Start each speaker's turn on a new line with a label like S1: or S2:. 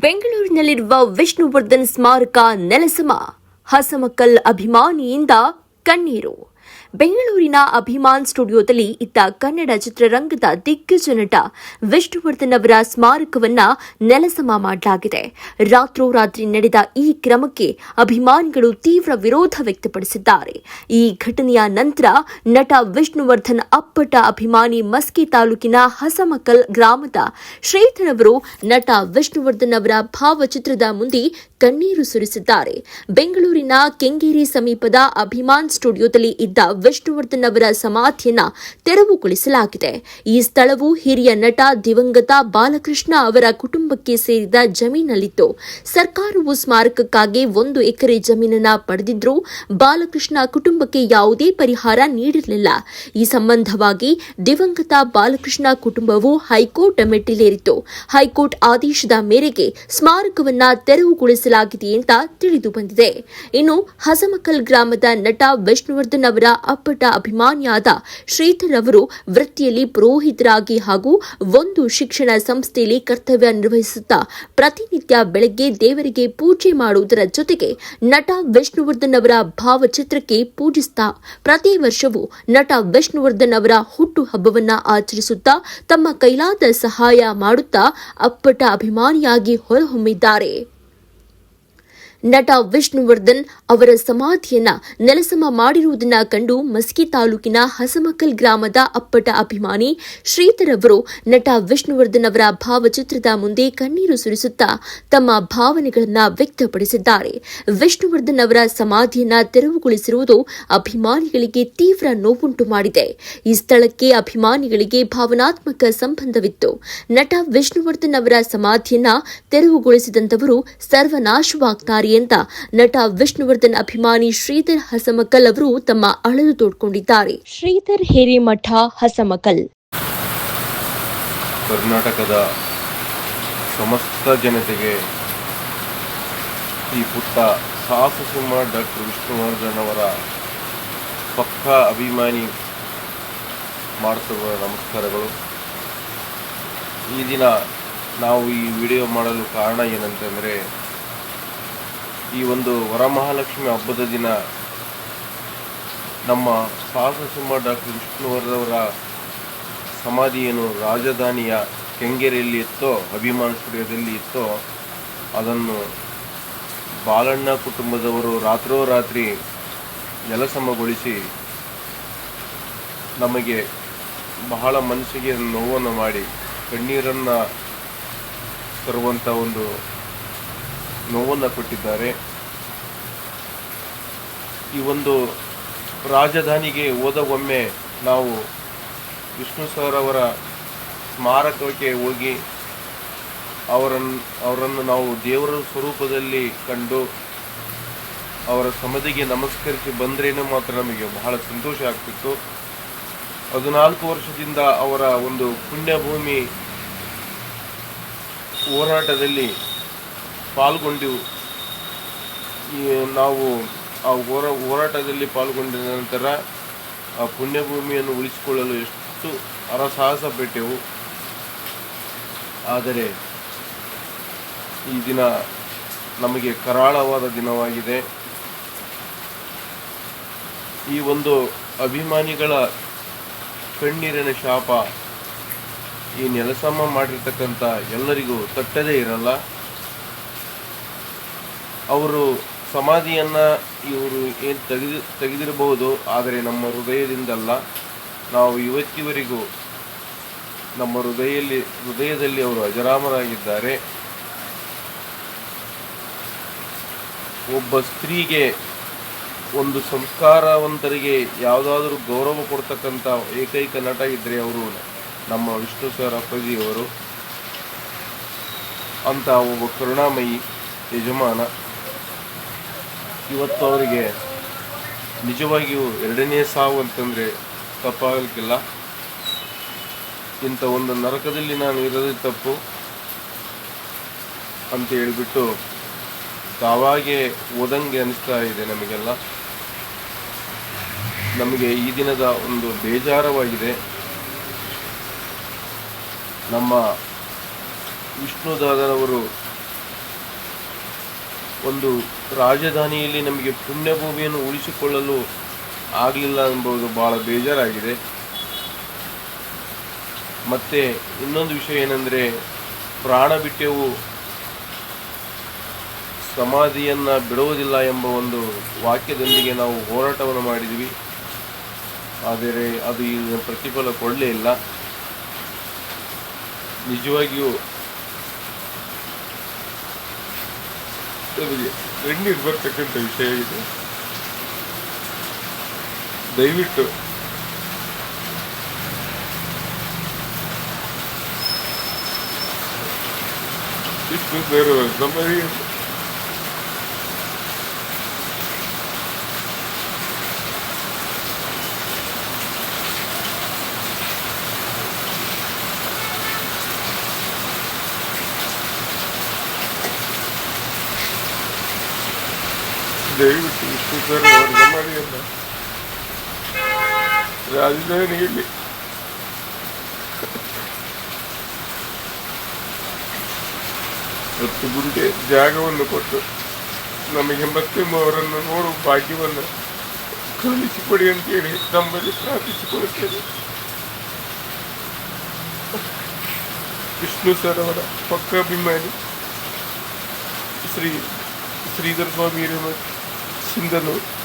S1: ಬೆಂಗಳೂರಿನಲ್ಲಿರುವ ವಿಷ್ಣುವರ್ಧನ್ ಸ್ಮಾರಕ ನೆಲಸಮ ಹಸಮಕಲ್ ಅಭಿಮಾನಿಯಿಂದ ಕಣ್ಣೀರು. ಬೆಂಗಳೂರಿನ ಅಭಿಮಾನ್ ಸ್ಟುಡಿಯೋದಲ್ಲಿ ಇದ್ದ ಕನ್ನಡ ಚಿತ್ರರಂಗದ ದಿಗ್ಗಜ ನಟ ವಿಷ್ಣುವರ್ಧನ್ ಅವರ ಸ್ಮಾರಕವನ್ನ ನೆಲಸಮ ಮಾಡಲಾಗಿದೆ. ರಾತ್ರೋರಾತ್ರಿ ನಡೆದ ಈ ಕ್ರಮಕ್ಕೆ ಅಭಿಮಾನಿಗಳು ತೀವ್ರ ವಿರೋಧ ವ್ಯಕ್ತಪಡಿಸಿದ್ದಾರೆ. ಈ ಘಟನೆಯ ನಂತರ ನಟ ವಿಷ್ಣುವರ್ಧನ್ ಅಪ್ಪಟ ಅಭಿಮಾನಿ ಮಸ್ಕಿ ತಾಲೂಕಿನ ಹಸಮಕಲ್ ಗ್ರಾಮದ ಶ್ರೀಧರ್ ಅವರು ನಟ ವಿಷ್ಣುವರ್ಧನ್ ಅವರ ಭಾವಚಿತ್ರದ ಮುಂದೆ ಕಣ್ಣೀರು ಸುರಿಸಿದ್ದಾರೆ. ಬೆಂಗಳೂರಿನ ಕೆಂಗೇರಿ ಸಮೀಪದ ಅಭಿಮಾನ್ ಸ್ಟುಡಿಯೋದಲ್ಲಿ ಇದ್ದ ವಿಷ್ಣುವರ್ಧನ್ ಅವರ ಸಮಾಧಿಯನ್ನ ತೆರವುಗೊಳಿಸಲಾಗಿದೆ. ಈ ಸ್ಥಳವು ಹಿರಿಯ ನಟ ದಿವಂಗತ ಬಾಲಕೃಷ್ಣ ಅವರ ಕುಟುಂಬಕ್ಕೆ ಸೇರಿದ ಜಮೀನಲ್ಲಿತ್ತು. ಸರ್ಕಾರವು ಸ್ಮಾರಕಕ್ಕಾಗಿ 1 ಎಕರೆ ಜಮೀನನ್ನ ಪಡೆದಿದ್ರೂ ಬಾಲಕೃಷ್ಣ ಕುಟುಂಬಕ್ಕೆ ಯಾವುದೇ ಪರಿಹಾರ ನೀಡಿರಲಿಲ್ಲ. ಈ ಸಂಬಂಧವಾಗಿ ದಿವಂಗತ ಬಾಲಕೃಷ್ಣ ಕುಟುಂಬವು ಹೈಕೋರ್ಟ್ ಮೆಟ್ಟಿಲೇರಿತ್ತು. ಹೈಕೋರ್ಟ್ ಆದೇಶದ ಮೇರೆಗೆ ಸ್ಮಾರಕವನ್ನ ತೆರವುಗೊಳಿಸಲಾಗಿದೆ ಅಂತ ತಿಳಿದು ಬಂದಿದೆ. ಇನ್ನು ಹಸಮಕಲ್ ಗ್ರಾಮದ ನಟ ವಿಷ್ಣುವರ್ಧನ್ ಅವರ ಅಪ್ಪಟ ಅಭಿಮಾನಿಯಾದ ಶ್ರೀಧರ್ ಅವರು ವೃತ್ತಿಯಲ್ಲಿ ಪುರೋಹಿತರಾಗಿ ಹಾಗೂ ಒಂದು ಶಿಕ್ಷಣ ಸಂಸ್ಥೆಯಲ್ಲಿ ಕರ್ತವ್ಯ ನಿರ್ವಹಿಸುತ್ತಾ ಪ್ರತಿನಿತ್ಯ ಬೆಳಗ್ಗೆ ದೇವರಿಗೆ ಪೂಜೆ ಮಾಡುವುದರ ಜೊತೆಗೆ ನಟ ವಿಷ್ಣುವರ್ಧನ್ ಅವರ ಭಾವಚಿತ್ರಕ್ಕೆ ಪೂಜಿಸುತ್ತಾ ಪ್ರತಿ ವರ್ಷವೂ ನಟ ವಿಷ್ಣುವರ್ಧನ್ ಅವರ ಹುಟ್ಟು ಹಬ್ಬವನ್ನ ಆಚರಿಸುತ್ತಾ ತಮ್ಮ ಕೈಲಾದ ಸಹಾಯ ಮಾಡುತ್ತಾ ಅಪ್ಪಟ ಅಭಿಮಾನಿಯಾಗಿ ಹೊರಹೊಮ್ಮಿದ್ದಾರೆ. ನಟ ವಿಷ್ಣುವರ್ಧನ್ ಅವರ ಸಮಾಧಿಯನ್ನ ನೆಲಸಮ ಮಾಡಿರುವುದನ್ನು ಕಂಡು ಮಸ್ಕಿ ತಾಲೂಕಿನ ಹಸಮಕಲ್ ಗ್ರಾಮದ ಅಪ್ಪಟ ಅಭಿಮಾನಿ ಶ್ರೀಧರ್ ಅವರು ನಟ ವಿಷ್ಣುವರ್ಧನ್ ಅವರ ಭಾವಚಿತ್ರದ ಮುಂದೆ ಕಣ್ಣೀರು ಸುರಿಸುತ್ತಾ ತಮ್ಮ ಭಾವನೆಗಳನ್ನು ವ್ಯಕ್ತಪಡಿಸಿದ್ದಾರೆ. ವಿಷ್ಣುವರ್ಧನ್ ಅವರ ಸಮಾಧಿಯನ್ನ ತೆರವುಗೊಳಿಸಿರುವುದು ಅಭಿಮಾನಿಗಳಿಗೆ ತೀವ್ರ ನೋವುಂಟು ಮಾಡಿದೆ. ಈ ಸ್ಥಳಕ್ಕೆ ಅಭಿಮಾನಿಗಳಿಗೆ ಭಾವನಾತ್ಮಕ ಸಂಬಂಧವಿತ್ತು. ನಟ ವಿಷ್ಣುವರ್ಧನ್ ಅವರ ಸಮಾಧಿಯನ್ನ ತೆರವುಗೊಳಿಸಿದಂತವರು ಸರ್ವನಾಶವಾಗ್ತಾರೆ ಅಂತ ನಟ ವಿಷ್ಣುವರ್ಧನ್ ಅಭಿಮಾನಿ ಶ್ರೀಧರ್ ಹಸಮಕಲ್ ಅವರು ತಮ್ಮ ಅಳಲು ತೋಡ್ಕೊಂಡಿದ್ದಾರೆ. ಶ್ರೀಧರ್ ಹಿರೇಮಠ ಹಸಮಕಲ್.
S2: ಕರ್ನಾಟಕದ ಸಮಸ್ತ ಜನತೆಗೆ ಈ ಪುಟ್ಟ ಸಾಹಸಸಿಂಹ ಡಾಕ್ಟರ್ ವಿಷ್ಣುವರ್ಧನ್ ಅವರ ಪಕ್ಕಾ ಅಭಿಮಾನಿ ಮಾಡಿಸುವ ನಮಸ್ಕಾರಗಳು. ಈ ದಿನ ನಾವು ಈ ವಿಡಿಯೋ ಮಾಡಲು ಕಾರಣ ಏನಂತಂದರೆ, ಈ ಒಂದು ವರಮಹಾಲಕ್ಷ್ಮಿ ಹಬ್ಬದ ದಿನ ನಮ್ಮ ಸಾಹಸಸಿಂಹ ಡಾಕ್ಟರ್ ವಿಷ್ಣುವರ್ಧನ್ ಅವರ ಸಮಾಧಿ ಏನು ರಾಜಧಾನಿಯ ಕೆಂಗೇರಿಯಲ್ಲಿ ಇತ್ತೋ, ಅಭಿಮಾನ್ ಸ್ಟುಡಿಯೋದಲ್ಲಿ ಇತ್ತೋ, ಅದನ್ನು ಬಾಲಣ್ಣ ಕುಟುಂಬದವರು ರಾತ್ರೋರಾತ್ರಿ ನೆಲಸಮಗೊಳಿಸಿ ನಮಗೆ ಬಹಳ ಮನಸ್ಸಿಗೆ ನೋವನ್ನು ಮಾಡಿ ಕಣ್ಣೀರನ್ನು ತರುವಂಥ ಒಂದು ನೋವನ್ನು ಕೊಟ್ಟಿದ್ದಾರೆ. ಈ ಒಂದು ರಾಜಧಾನಿಗೆ ಹೋದ ಒಮ್ಮೆ ನಾವು ವಿಷ್ಣು ಸರ್ ಅವರ ಸ್ಮಾರಕಕ್ಕೆ ಹೋಗಿ ಅವರನ್ನು ನಾವು ದೇವರ ಸ್ವರೂಪದಲ್ಲಿ ಕಂಡು ಅವರ ಸಮಾಧಿಗೆ ನಮಸ್ಕರಿಸಿ ಬಂದ್ರೇನು ಮಾತ್ರ ನಮಗೆ ಬಹಳ ಸಂತೋಷ ಆಗ್ತಿತ್ತು. 14 ವರ್ಷದಿಂದ ಅವರ ಒಂದು ಪುಣ್ಯಭೂಮಿ ಹೋರಾಟದಲ್ಲಿ ಪಾಲ್ಗೊಂಡೆವು. ನಾವು ಆ ಹೋರಾಟದಲ್ಲಿ ಪಾಲ್ಗೊಂಡ ನಂತರ ಆ ಪುಣ್ಯಭೂಮಿಯನ್ನು ಉಳಿಸಿಕೊಳ್ಳಲು ಎಷ್ಟು ಹರಸಾಹಸ ಪಟ್ಟೆವು. ಆದರೆ ಈ ದಿನ ನಮಗೆ ಕರಾಳವಾದ ದಿನವಾಗಿದೆ. ಈ ಒಂದು ಅಭಿಮಾನಿಗಳ ಕಣ್ಣೀರಿನ ಶಾಪ ಈ ನೆಲಸಮ ಮಾಡಿರ್ತಕ್ಕಂಥ ಎಲ್ಲರಿಗೂ ತಟ್ಟದೇ ಇರಲ್ಲ. ಅವರು ಸಮಾಧಿಯನ್ನು ಇವರು ಏನು ತೆಗೆದಿರಬಹುದು, ಆದರೆ ನಮ್ಮ ಹೃದಯದಿಂದಲ್ಲ. ನಾವು ಇವತ್ತಿವರೆಗೂ ನಮ್ಮ ಹೃದಯದಲ್ಲಿ ಅವರು ಅಜರಾಮರಾಗಿದ್ದಾರೆ. ಒಬ್ಬ ಸ್ತ್ರೀಗೆ, ಒಂದು ಸಂಸ್ಕಾರವಂತರಿಗೆ ಯಾವುದಾದ್ರೂ ಗೌರವ ಕೊಡ್ತಕ್ಕಂಥ ಏಕೈಕ ನಟ ಇದ್ದರೆ ಅವರು ನಮ್ಮ ವಿಷ್ಣು ಸರ್ ಅಪ್ಪಾಜಿಯವರು. ಅಂತ ಒಬ್ಬ ಕರುಣಾಮಯಿ ಯಜಮಾನ ಇವತ್ತು ಅವರಿಗೆ ನಿಜವಾಗಿಯೂ 2ನೇ ಸಾವು ಅಂತಂದರೆ ತಪ್ಪಾಗಲಿಕ್ಕಿಲ್ಲ. ಇಂಥ ಒಂದು ನರಕದಲ್ಲಿ ನಾನು ಇರೋದೇ ತಪ್ಪು ಅಂತ ಹೇಳಿಬಿಟ್ಟು ತಾವಾಗೇ ಓದಂಗೆ ಅನಿಸ್ತಾ ಇದೆ ನಮಗೆಲ್ಲ. ನಮಗೆ ಈ ದಿನದ ಒಂದು ಬೇಜಾರವಾಗಿದೆ. ನಮ್ಮ ವಿಷ್ಣುದಾದರವರು ಒಂದು ರಾಜಧಾನಿಯಲ್ಲಿ ನಮಗೆ ಪುಣ್ಯಭೂಮಿಯನ್ನು ಉಳಿಸಿಕೊಳ್ಳಲು ಆಗಲಿಲ್ಲ ಎಂಬುದು ಭಾಳ ಬೇಜಾರಾಗಿದೆ. ಮತ್ತು ಇನ್ನೊಂದು ವಿಷಯ ಏನೆಂದರೆ, ಪ್ರಾಣ ಬಿಟ್ಟೆವು ಸಮಾಧಿಯನ್ನು ಬಿಡುವುದಿಲ್ಲ ಎಂಬ ಒಂದು ವಾಕ್ಯದೊಂದಿಗೆ ನಾವು ಹೋರಾಟವನ್ನು ಮಾಡಿದ್ವಿ. ಆದರೆ ಅದು ಈಗ ಪ್ರತಿಫಲ ಕೊಡಲೇ ಇಲ್ಲ. ನಿಜವಾಗಿಯೂ ನಮಗೆ ಕಣ್ಣೀರು ಬರ್ತಕ್ಕಂಥ ವಿಷಯ ಇದೆ. ದಯವಿಟ್ಟು ವಿಷ್ಣು ಸರ್ ನಮಗೆ ದಯವಿಟ್ಟು ವಿಷ್ಣು ಸರ್ ಅವರು ನಮ್ಮನೆಯನ್ನ ರಾಜಧಾನಿಯಲ್ಲಿ ಹತ್ತು ಗುಂಟೆ ಜಾಗವನ್ನು ಕೊಟ್ಟು ನಮಗೆ ಮತ್ತೆ ಅವರನ್ನು ನೋಡುವ ಭಾಗ್ಯವನ್ನು ಕಳಿಸಿಕೊಡಿ ಅಂತೇಳಿ ನಮ್ಮಲ್ಲಿ ಪ್ರಾರ್ಥಿಸಿಕೊಳ್ಳುತ್ತೇನೆ. ವಿಷ್ಣು ಸರ್ ಅವರ ಪಕ್ಕ ಅಭಿಮಾನಿ ಶ್ರೀಧರ ಸ್ವಾಮಿ ಸಿಂಧನೂರು.